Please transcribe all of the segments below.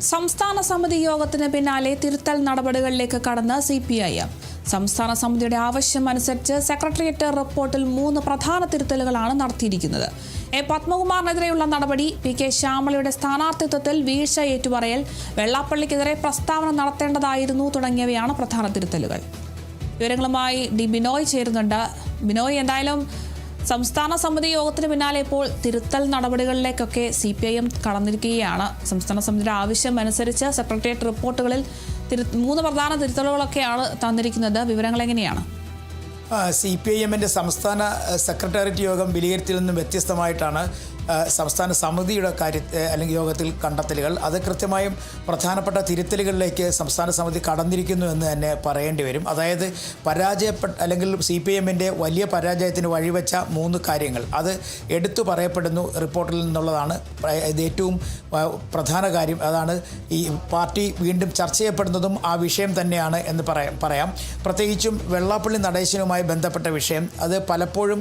സംസ്ഥാന സമിതി യോഗത്തിന് പിന്നാലെ തിരുത്തൽ നടപടികളിലേക്ക് കടന്ന് CPIM. സംസ്ഥാന സമിതിയുടെ ആവശ്യം അനുസരിച്ച് സെക്രട്ടേറിയറ്റ് റിപ്പോർട്ടിൽ 3 പ്രധാന തിരുത്തലുകളാണ് നടത്തിയിരിക്കുന്നത്. പത്മകുമാറിനെതിരെയുള്ള നടപടി, PK ശ്യാമളയുടെ സ്ഥാനാർത്ഥിത്വത്തിൽ വീഴ്ച ഏറ്റുപറയൽ, വെള്ളാപ്പള്ളിക്കെതിരെ പ്രസ്താവന നടത്തേണ്ടതായിരുന്നു തുടങ്ങിയവയാണ് പ്രധാന തിരുത്തലുകൾ. വിവരങ്ങളുമായി ബിനോയ് ചേരുന്നുണ്ട്. ബിനോയ്, എന്തായാലും സംസ്ഥാന സമിതി യോഗത്തിന് പിന്നാലെ ഇപ്പോൾ തിരുത്തൽ നടപടികളിലേക്കൊക്കെ CPIM കടന്നിരിക്കുകയാണ്. സംസ്ഥാന സമിതിയുടെ ആവശ്യം അനുസരിച്ച് സെക്രട്ടേറിയറ്റ് റിപ്പോർട്ടുകളിൽ 3 പ്രധാന തിരുത്തലുകളൊക്കെയാണ് തന്നിരിക്കുന്നത്. വിവരങ്ങൾ എങ്ങനെയാണ്? CPIM-ന്റെ സംസ്ഥാന സെക്രട്ടേറിയറ്റ് യോഗം വിലയിരുത്തലിൽ നിന്നും വ്യത്യസ്തമായിട്ടാണ് സംസ്ഥാന സമിതിയുടെ അല്ലെങ്കിൽ യോഗത്തിൽ കണ്ടെത്തലുകൾ. അത് കൃത്യമായും പ്രധാനപ്പെട്ട തിരുത്തലുകളിലേക്ക് സംസ്ഥാന സമിതി കടന്നിരിക്കുന്നു എന്ന് തന്നെ പറയേണ്ടി വരും. അതായത് അല്ലെങ്കിൽ CPIM-ന്റെ വലിയ പരാജയത്തിന് വഴിവെച്ച 3 കാര്യങ്ങൾ അത് എടുത്തു പറയപ്പെടുന്നു റിപ്പോർട്ടിൽ നിന്നുള്ളതാണ്. ഇത് ഏറ്റവും പ്രധാന കാര്യം അതാണ്. ഈ പാർട്ടി വീണ്ടും ചർച്ച ചെയ്യപ്പെടുന്നതും ആ വിഷയം തന്നെയാണ് എന്ന് പറയാം. പ്രത്യേകിച്ചും വെള്ളാപ്പള്ളി നടേശനുമായി ബന്ധപ്പെട്ട വിഷയം, അത് പലപ്പോഴും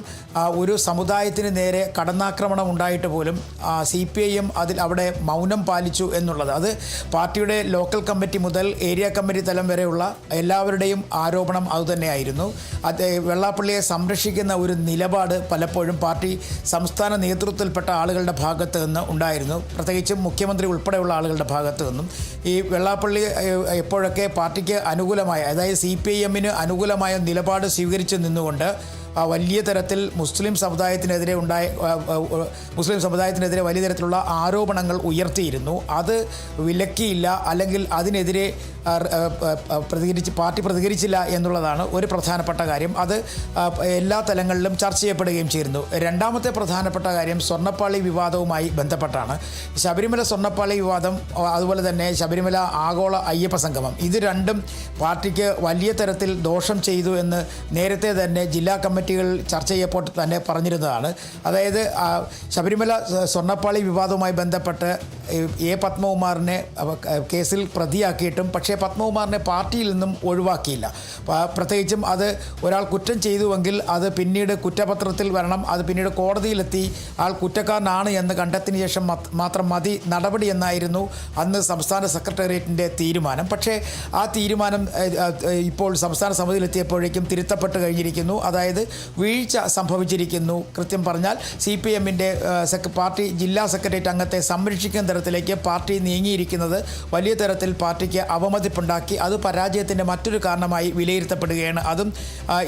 ഒരു സമുദായത്തിന് നേരെ കടന്നാക്രമണം ഉണ്ടായിട്ട് പോലും CPIM അവിടെ മൗനം പാലിച്ചു എന്നുള്ളത്, അത് പാർട്ടിയുടെ ലോക്കൽ കമ്മിറ്റി മുതൽ ഏരിയ കമ്മിറ്റി തലം വരെയുള്ള എല്ലാവരുടെയും ആരോപണം അതുതന്നെയായിരുന്നു. അത് വെള്ളാപ്പള്ളിയെ സംരക്ഷിക്കുന്ന ഒരു നിലപാട് പലപ്പോഴും പാർട്ടി സംസ്ഥാന നേതൃത്വത്തിൽപ്പെട്ട ആളുകളുടെ ഭാഗത്ത് നിന്ന് ഉണ്ടായിരുന്നു. പ്രത്യേകിച്ചും മുഖ്യമന്ത്രി ഉൾപ്പെടെയുള്ള ആളുകളുടെ ഭാഗത്തു നിന്നും ഈ വെള്ളാപ്പള്ളി എപ്പോഴൊക്കെ പാർട്ടിക്ക് അനുകൂലമായ, അതായത് CPIM-ന് അനുകൂലമായ നിലപാട് സ്വീകരിച്ചു നിന്നുകൊണ്ട് വലിയ തരത്തിൽ മുസ്ലിം സമുദായത്തിനെതിരെ വലിയ തരത്തിലുള്ള ആരോപണങ്ങൾ ഉയർത്തിയിരുന്നു. അത് വിലക്കിയില്ല, അല്ലെങ്കിൽ അതിനെതിരെ പാർട്ടി പ്രതികരിച്ചില്ല എന്നുള്ളതാണ് ഒരു പ്രധാനപ്പെട്ട കാര്യം. അത് എല്ലാ തലങ്ങളിലും ചർച്ച ചെയ്യപ്പെടുകയും ചെയ്തിരുന്നു. രണ്ടാമത്തെ പ്രധാനപ്പെട്ട കാര്യം സ്വർണ്ണപ്പാളി വിവാദവുമായി ബന്ധപ്പെട്ടാണ്. ശബരിമല സ്വർണ്ണപ്പാളി വിവാദം, അതുപോലെ തന്നെ ശബരിമല ആഗോള അയ്യപ്പ സംഗമം, ഇത് രണ്ടും പാർട്ടിക്ക് വലിയ തരത്തിൽ ദോഷം ചെയ്തു എന്ന് നേരത്തെ തന്നെ ജില്ലാ കമ്മിറ്റികൾ ചർച്ച ചെയ്യപ്പോൾ തന്നെ പറഞ്ഞിരുന്നതാണ്. അതായത് ശബരിമല സ്വർണ്ണപ്പാളി വിവാദവുമായി ബന്ധപ്പെട്ട് പത്മകുമാറിനെ കേസിൽ പ്രതിയാക്കിയിട്ടും പക്ഷേ പത്മകുമാറിനെ പാർട്ടിയിൽ നിന്നും ഒഴിവാക്കിയില്ല. പ്രത്യേകിച്ചും അത് ഒരാൾ കുറ്റം ചെയ്തുവെങ്കിൽ അത് പിന്നീട് കുറ്റപത്രത്തിൽ വരണം, അത് പിന്നീട് കോടതിയിലെത്തി ആൾ കുറ്റക്കാരനാണ് എന്ന് കണ്ടെത്തിയതിനു ശേഷം മാത്രം മതി നടപടി എന്നായിരുന്നു അന്ന് സംസ്ഥാന സെക്രട്ടേറിയറ്റിൻ്റെ തീരുമാനം. പക്ഷേ ആ തീരുമാനം ഇപ്പോൾ സംസ്ഥാന സമിതിയിലെത്തിയപ്പോഴേക്കും തിരുത്തപ്പെട്ട് കഴിഞ്ഞിരിക്കുന്നു. അതായത് വീഴ്ച സംഭവിച്ചിരിക്കുന്നു. കൃത്യം പറഞ്ഞാൽ CPIM-ന്റെ പാർട്ടി ജില്ലാ സെക്രട്ടേറിയറ്റ് അംഗത്തെ സംരക്ഷിക്കുന്ന തരത്തിലേക്ക് പാർട്ടി നീങ്ങിയിരിക്കുന്നത് വലിയ തരത്തിൽ പാർട്ടിക്ക് അവമതിപ്പുണ്ടാക്കി. അത് പരാജയത്തിൻ്റെ മറ്റൊരു കാരണമായി വിലയിരുത്തപ്പെടുകയാണ്. അതും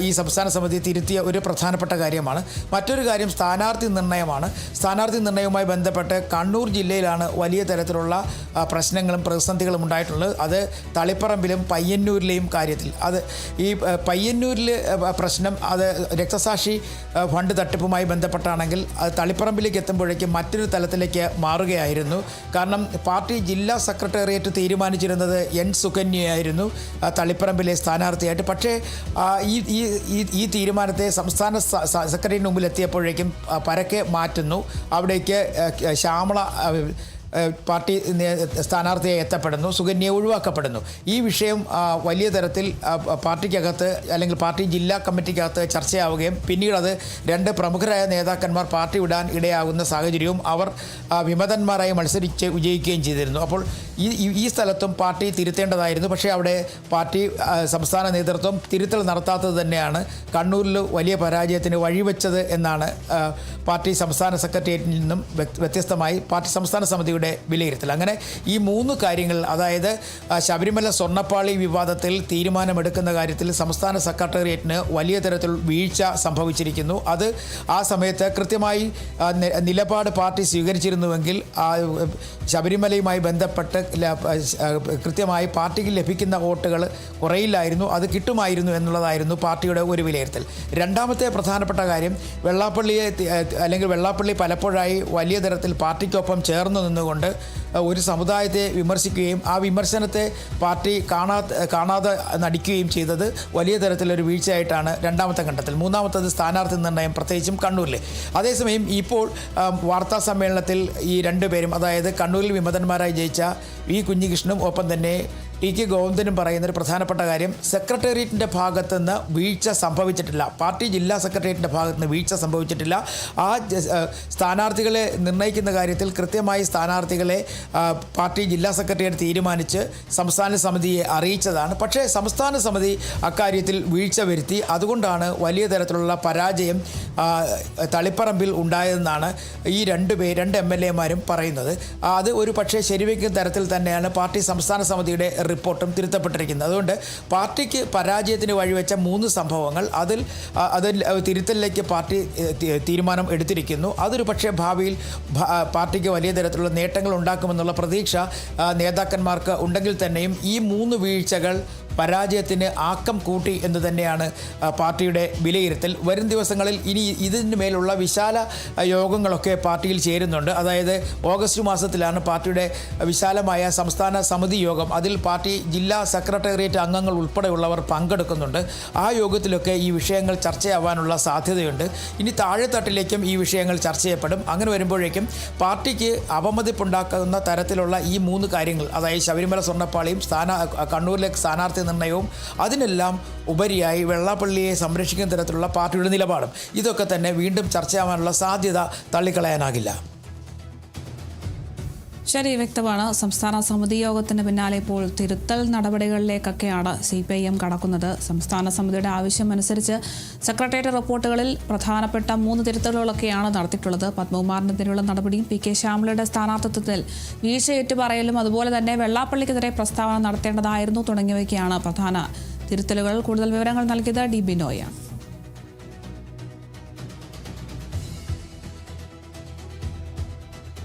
ഈ സംസ്ഥാന സമിതി തിരുത്തിയ ഒരു പ്രധാനപ്പെട്ട കാര്യമാണ്. മറ്റൊരു കാര്യം സ്ഥാനാർത്ഥി നിർണയമാണ്. സ്ഥാനാർത്ഥി നിർണയവുമായി ബന്ധപ്പെട്ട് കണ്ണൂർ ജില്ലയിലാണ് വലിയ തരത്തിലുള്ള പ്രശ്നങ്ങളും പ്രതിസന്ധികളും ഉണ്ടായിട്ടുള്ളത്. അത് തളിപ്പറമ്പിലും പയ്യന്നൂരിലെയും കാര്യത്തിൽ. അത് ഈ പയ്യന്നൂരിൽ പ്രശ്നം അത് രക്തസാക്ഷി ഫണ്ട് തട്ടിപ്പുമായി ബന്ധപ്പെട്ടാണെങ്കിൽ അത് തളിപ്പറമ്പിലേക്ക് എത്തുമ്പോഴേക്കും മറ്റൊരു തലത്തിലേക്ക് മാറുകയായിരുന്നു. കാരണം പാർട്ടി ജില്ലാ സെക്രട്ടേറിയറ്റ് തീരുമാനിച്ചിരുന്നത് N സുകന്യയായിരുന്നു തളിപ്പറമ്പിലെ സ്ഥാനാർത്ഥിയായിട്ട്. പക്ഷേ ഈ തീരുമാനത്തെ സംസ്ഥാന സെക്രട്ടറിയുടെ മുമ്പിൽ എത്തിയപ്പോഴേക്കും പരക്കെ മാറ്റുന്നു. അവിടേക്ക് ശ്യാമള പാർട്ടി സ്ഥാനാർത്ഥിയെ എത്തപ്പെടുന്നു, സുകന്യയെ ഒഴിവാക്കപ്പെടുന്നു. ഈ വിഷയം വലിയ തരത്തിൽ പാർട്ടിക്കകത്ത് അല്ലെങ്കിൽ പാർട്ടി ജില്ലാ കമ്മിറ്റിക്കകത്ത് ചർച്ചയാവുകയും പിന്നീട് അത് 2 പ്രമുഖരായ നേതാക്കന്മാർ പാർട്ടി വിടാൻ ഇടയാകുന്ന സാഹചര്യവും അവർ വിമതന്മാരായി മത്സരിച്ച് വിജയിക്കുകയും ചെയ്തിരുന്നു. അപ്പോൾ ഈ സ്ഥലത്തും പാർട്ടി തിരുത്തേണ്ടതായിരുന്നു. പക്ഷേ അവിടെ പാർട്ടി സംസ്ഥാന നേതൃത്വം തിരുത്തൽ നടത്താത്തത് തന്നെയാണ് കണ്ണൂരിൽ വലിയ പരാജയത്തിന് വഴിവെച്ചത് എന്നാണ് പാർട്ടി സംസ്ഥാന സെക്രട്ടേറിയറ്റിൽ നിന്നും വ്യത്യസ്തമായി പാർട്ടി സംസ്ഥാന സമിതിയുടെ വിലയിരുത്തൽ. അങ്ങനെ ഈ 3 കാര്യങ്ങൾ, അതായത് ശബരിമല സ്വർണ്ണപ്പാളി വിവാദത്തിൽ തീരുമാനമെടുക്കുന്ന കാര്യത്തിൽ സംസ്ഥാന സെക്രട്ടേറിയറ്റിന് വലിയ തരത്തിൽ വീഴ്ച സംഭവിച്ചിരിക്കുന്നു. അത് ആ സമയത്ത് കൃത്യമായി നിലപാട് പാർട്ടി സ്വീകരിച്ചിരുന്നുവെങ്കിൽ ശബരിമലയുമായി ബന്ധപ്പെട്ട് കൃത്യമായി പാർട്ടിക്ക് ലഭിക്കുന്ന വോട്ടുകൾ കുറയില്ലായിരുന്നു, അത് കിട്ടുമായിരുന്നു എന്നുള്ളതായിരുന്നു പാർട്ടിയുടെ ഒരു വിലയിരുത്തൽ. രണ്ടാമത്തെ പ്രധാനപ്പെട്ട കാര്യം വെള്ളാപ്പള്ളി പലപ്പോഴായി വലിയ തരത്തിൽ പാർട്ടിക്കൊപ്പം ചേർന്ന് നിന്നുകൊണ്ട് ഒരു സമുദായത്തെ വിമർശിക്കുകയും ആ വിമർശനത്തെ പാർട്ടി കാണാതെ നടിക്കുകയും ചെയ്തത് വലിയ തരത്തിലൊരു വീഴ്ചയായിട്ടാണ് രണ്ടാമത്തെ ഘട്ടത്തിൽ. മൂന്നാമത്തത് സ്ഥാനാർത്ഥി നിർണയം, പ്രത്യേകിച്ചും കണ്ണൂരിൽ. അതേസമയം ഇപ്പോൾ വാർത്താ സമ്മേളനത്തിൽ ഈ 2 പേരും, അതായത് കണ്ണൂരിൽ വിമതന്മാരായി ജയിച്ച കുഞ്ഞികൃഷ്ണനും ഒപ്പം തന്നെ ടി.കെ. ഗോവിന്ദനും പറയുന്നൊരു പ്രധാനപ്പെട്ട കാര്യം, സെക്രട്ടേറിയറ്റിൻ്റെ ഭാഗത്തുനിന്ന് വീഴ്ച സംഭവിച്ചിട്ടില്ല, പാർട്ടി ജില്ലാ സെക്രട്ടേറിയറ്റിൻ്റെ ഭാഗത്തുനിന്ന് വീഴ്ച സംഭവിച്ചിട്ടില്ല. ആ സ്ഥാനാർത്ഥികളെ നിർണ്ണയിക്കുന്ന കാര്യത്തിൽ കൃത്യമായി സ്ഥാനാർത്ഥികളെ പാർട്ടി ജില്ലാ സെക്രട്ടേറിയറ്റ് തീരുമാനിച്ച് സംസ്ഥാന സമിതിയെ അറിയിച്ചതാണ്. പക്ഷേ സംസ്ഥാന സമിതി അക്കാര്യത്തിൽ വീഴ്ച വരുത്തി. അതുകൊണ്ടാണ് വലിയ തരത്തിലുള്ള പരാജയം തളിപ്പറമ്പിൽ ഉണ്ടായതെന്നാണ് ഈ രണ്ട് MLA-മാരും പറയുന്നത്. അത് ഒരു പക്ഷേ ശരിവയ്ക്കുന്ന തരത്തിൽ തന്നെയാണ് പാർട്ടി സംസ്ഥാന സമിതിയുടെ റിപ്പോർട്ടും തിരുത്തപ്പെട്ടിരിക്കുന്നത്. അതുകൊണ്ട് പാർട്ടിക്ക് പരാജയത്തിന് വഴിവെച്ച 3 സംഭവങ്ങൾ അതിൽ തിരുത്തലിലേക്ക് പാർട്ടി തീരുമാനം എടുത്തിരിക്കുന്നു. അതൊരു പക്ഷേ ഭാവിയിൽ പാർട്ടിക്ക് വലിയ തരത്തിലുള്ള നേട്ടങ്ങൾ ഉണ്ടാക്കുമെന്നുള്ള പ്രതീക്ഷ നേതാക്കന്മാർക്ക് ഉണ്ടെങ്കിൽ തന്നെയും ഈ 3 വീഴ്ചകൾ പരാജയത്തിന് ആക്കം കൂട്ടി എന്ന് തന്നെയാണ് പാർട്ടിയുടെ വിലയിരുത്തൽ. വരും ദിവസങ്ങളിൽ ഇനി ഇതിന് മേലുള്ള വിശാല യോഗങ്ങളൊക്കെ പാർട്ടിയിൽ ചേരുന്നുണ്ട്. അതായത് ഓഗസ്റ്റ് മാസത്തിലാണ് പാർട്ടിയുടെ വിശാലമായ സംസ്ഥാന സമിതി യോഗം. അതിൽ പാർട്ടി ജില്ലാ സെക്രട്ടേറിയറ്റ് അംഗങ്ങൾ ഉൾപ്പെടെയുള്ളവർ പങ്കെടുക്കുന്നുണ്ട്. ആ യോഗത്തിലൊക്കെ ഈ വിഷയങ്ങൾ ചർച്ചയാവാനുള്ള സാധ്യതയുണ്ട്. ഇനി താഴെത്തട്ടിലേക്കും ഈ വിഷയങ്ങൾ ചർച്ച ചെയ്യപ്പെടും. അങ്ങനെ വരുമ്പോഴേക്കും പാർട്ടിക്ക് അവമതിപ്പുണ്ടാക്കുന്ന തരത്തിലുള്ള ഈ 3 കാര്യങ്ങൾ, അതായത് ശബരിമല സ്വർണ്ണപ്പാളിയും കണ്ണൂരിലെ സ്ഥാനാർത്ഥി നിർണയവും അതിനെല്ലാം ഉപരിയായി വെള്ളാപ്പള്ളിയെ സംരക്ഷിക്കുന്ന തരത്തിലുള്ള പാർട്ടിയുടെ നിലപാടും ഇതൊക്കെ തന്നെ വീണ്ടും ചർച്ചയാവാനുള്ള സാധ്യത തള്ളിക്കളയാനാകില്ല. ശരി, വ്യക്തമാണ്. സംസ്ഥാന സമിതി യോഗത്തിന് പിന്നാലെ ഇപ്പോൾ തിരുത്തൽ നടപടികളിലേക്കൊക്കെയാണ് CPIM കടക്കുന്നത്. സംസ്ഥാന സമിതിയുടെ ആവശ്യമനുസരിച്ച് സെക്രട്ടേറിയറ്റ് റിപ്പോർട്ടുകളിൽ പ്രധാനപ്പെട്ട 3 തിരുത്തലുകളൊക്കെയാണ് നടത്തിയിട്ടുള്ളത്. പത്മകുമാറിനെതിരെയുള്ള നടപടിയും PK ശ്യാമളയുടെ സ്ഥാനാർത്ഥിത്വത്തിൽ വീഴ്ച ഏറ്റുപറയലും അതുപോലെ തന്നെ വെള്ളാപ്പള്ളിക്കെതിരെ പ്രസ്താവന നടത്തേണ്ടതായിരുന്നു തുടങ്ങിയവയ്ക്കാണ് പ്രധാന തിരുത്തലുകൾ. കൂടുതൽ വിവരങ്ങൾ നൽകിയത് DB നോയാണ്.